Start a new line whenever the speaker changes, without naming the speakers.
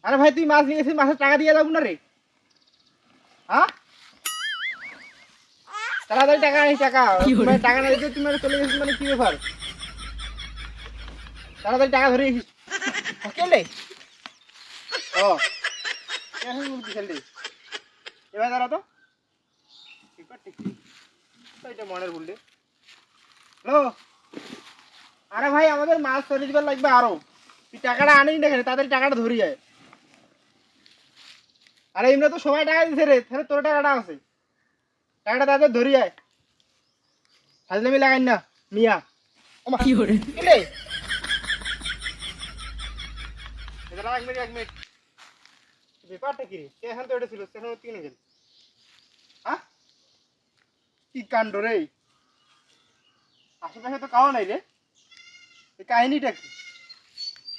আরে ভাই তুই মাছ নিয়ে গেছিস, মাছের টাকা দিয়ে যাবো না রে? হ্যাঁ, তাড়াতাড়ি টাকা আনিস। টাকা মানে টাকা না দিতে তুমি চলে গেছিস, মানে কি ব্যাপার? তাড়াতাড়ি টাকা ধরে গেছিস কেলে? ও এখন বলতে খেললি এবার দাঁড়া তো, এটা মনের ভুল রে। হ্যালো, আরে ভাই আমাদের মাছ চলে দিবার লাগবে আরো, তুই টাকাটা আনিস না কেন? তাড়াতাড়ি টাকাটা ধরি যায়। আরে এমনি তো সবাই টাকা দিছে রে, তাহলে তোর টাকাটা আছে, টাকাটা তাড়াতাড়ি ধরি যায়। ফাজলামি লাগাই না মিয়া। ওমা কি করে কেলে? এটা এক মিনিট, এক মিনিট, ব্যাপারটা কি রে? এখন তো এটা ছিল, এখন কিনে গেল। হ্যাঁ, কি কাণ্ড রে, আশেপাশে তো কাও নাই রে, এই কাহিনীটা কি?